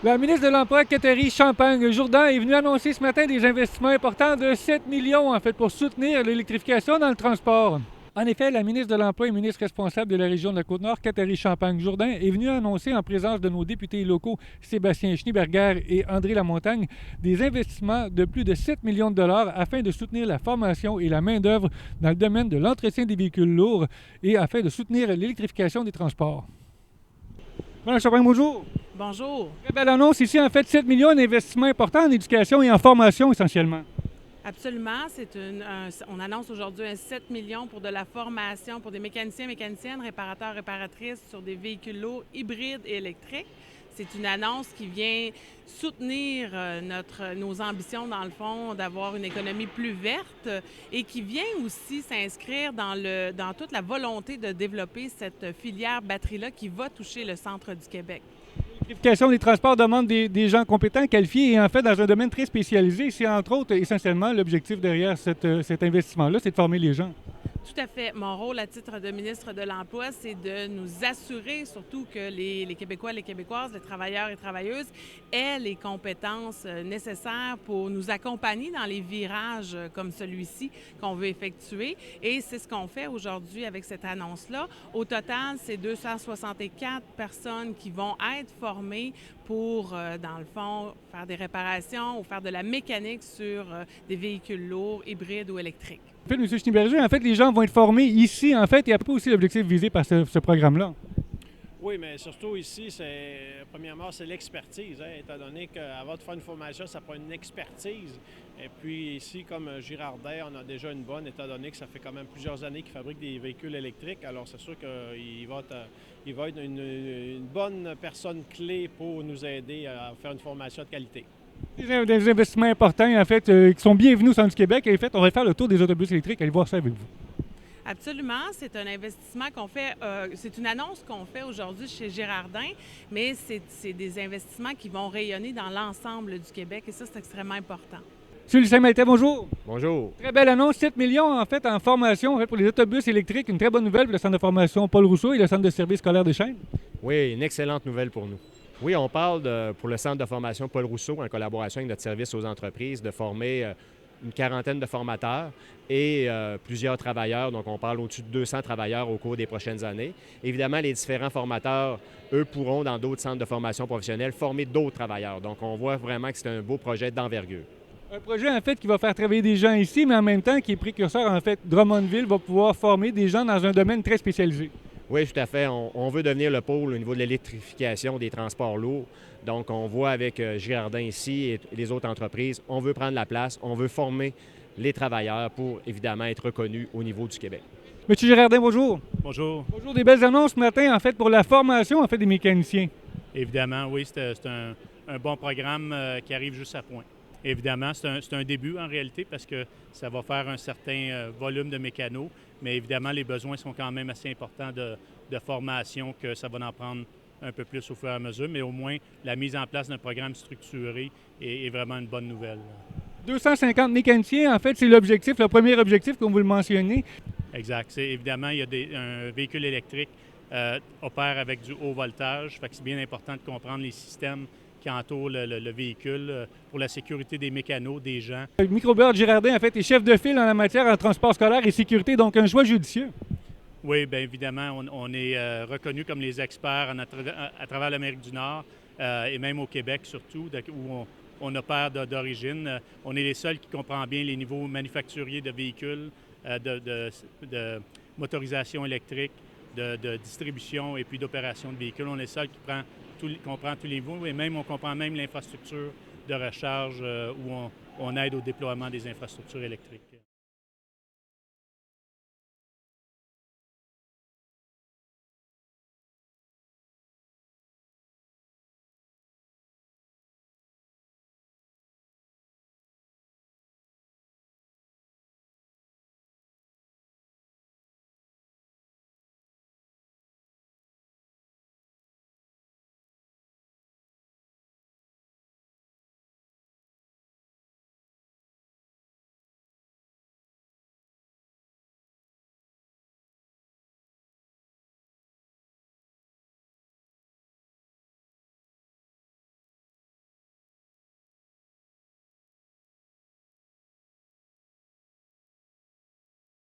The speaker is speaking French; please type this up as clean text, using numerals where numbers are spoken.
La ministre de l'Emploi, Catherine Champagne-Jourdan, est venue annoncer ce matin des investissements importants de 7 millions pour soutenir l'électrification dans le transport. En effet, la ministre de l'Emploi et ministre responsable de la région de la Côte-Nord, Catherine Champagne-Jourdan, est venue annoncer en présence de nos députés locaux Sébastien Schneeberger et André Lamontagne des investissements de plus de 7 millions de dollars afin de soutenir la formation et la main-d'œuvre dans le domaine de l'entretien des véhicules lourds et afin de soutenir l'électrification des transports. Madame Champagne, bonjour. Bonjour. Très belle annonce ici, 7 millions d'investissements importants en éducation et en formation essentiellement. Absolument. On annonce aujourd'hui un 7 millions pour de la formation pour des mécaniciens, mécaniciennes, réparateurs, réparatrices sur des véhicules lourds hybrides et électriques. C'est une annonce qui vient soutenir nos ambitions, dans le fond, d'avoir une économie plus verte et qui vient aussi s'inscrire dans toute la volonté de développer cette filière batterie-là qui va toucher le centre du Québec. L'électrification des transports demande des gens compétents, qualifiés et dans un domaine très spécialisé. C'est entre autres essentiellement l'objectif derrière cet investissement-là, c'est de former les gens. Tout à fait. Mon rôle à titre de ministre de l'Emploi, c'est de nous assurer surtout que les Québécois, les Québécoises, les travailleurs et travailleuses aient les compétences nécessaires pour nous accompagner dans les virages comme celui-ci qu'on veut effectuer. Et c'est ce qu'on fait aujourd'hui avec cette annonce-là. Au total, c'est 264 personnes qui vont être formées pour, dans le fond, faire des réparations ou faire de la mécanique sur des véhicules lourds, hybrides ou électriques. M. Schneeberger, les gens vont être formés ici, et à peu près aussi l'objectif visé par ce programme-là. Oui, mais surtout ici, premièrement, c'est l'expertise. Étant donné qu'avant de faire une formation, ça prend une expertise. Et puis ici, comme Girardin, on a déjà une bonne, étant donné que ça fait quand même plusieurs années qu'ils fabriquent des véhicules électriques. Alors, c'est sûr qu'il va être une bonne personne clé pour nous aider à faire une formation de qualité. Des investissements importants, qui sont bienvenus au centre du Québec. Et on va faire le tour des autobus électriques. Allez voir ça avec vous. Absolument. C'est un investissement qu'on fait, c'est une annonce qu'on fait aujourd'hui chez Girardin, mais c'est des investissements qui vont rayonner dans l'ensemble du Québec et ça, c'est extrêmement important. M. Lucien Maltais, bonjour. Bonjour. Très belle annonce, 7 millions en formation pour les autobus électriques. Une très bonne nouvelle pour le centre de formation Paul Rousseau et le centre de service scolaire des Chênes. Oui, une excellente nouvelle pour nous. Oui, on parle pour le centre de formation Paul Rousseau, en collaboration avec notre service aux entreprises, de former une quarantaine de formateurs et plusieurs travailleurs. Donc, on parle au-dessus de 200 travailleurs au cours des prochaines années. Évidemment, les différents formateurs, eux, pourront, dans d'autres centres de formation professionnelle, former d'autres travailleurs. Donc, on voit vraiment que c'est un beau projet d'envergure. Un projet, qui va faire travailler des gens ici, mais en même temps, qui est précurseur, Drummondville va pouvoir former des gens dans un domaine très spécialisé. Oui, tout à fait. On veut devenir le pôle au niveau de l'électrification des transports lourds. Donc, on voit avec Girardin ici et les autres entreprises, on veut prendre la place, on veut former les travailleurs pour, évidemment, être reconnus au niveau du Québec. Monsieur Girardin, bonjour. Bonjour. Bonjour. Des belles annonces ce matin, pour la formation, des mécaniciens. Évidemment, oui, c'est un bon programme qui arrive juste à point. Évidemment, c'est un début en réalité parce que ça va faire un certain volume de mécanos, mais évidemment, les besoins sont quand même assez importants de formation que ça va en prendre un peu plus au fur et à mesure, mais au moins la mise en place d'un programme structuré est vraiment une bonne nouvelle. 250 mécaniciens, c'est l'objectif, le premier objectif, comme vous le mentionnez. Exact. Évidemment, il y a un véhicule électrique opère avec du haut voltage, fait que c'est bien important de comprendre les systèmes qui entourent le véhicule pour la sécurité des mécanos, des gens. Microbird Girardin, est chef de file en la matière en transport scolaire et sécurité, donc un choix judicieux. Oui, bien évidemment, on est reconnu comme les experts à travers l'Amérique du Nord et même au Québec surtout, où on opère d'origine. On est les seuls qui comprennent bien les niveaux manufacturiers de véhicules, de motorisation électrique, de distribution et puis d'opération de véhicules. On est les seuls qui comprend tous les niveaux et même on comprend même l'infrastructure de recharge où on aide au déploiement des infrastructures électriques.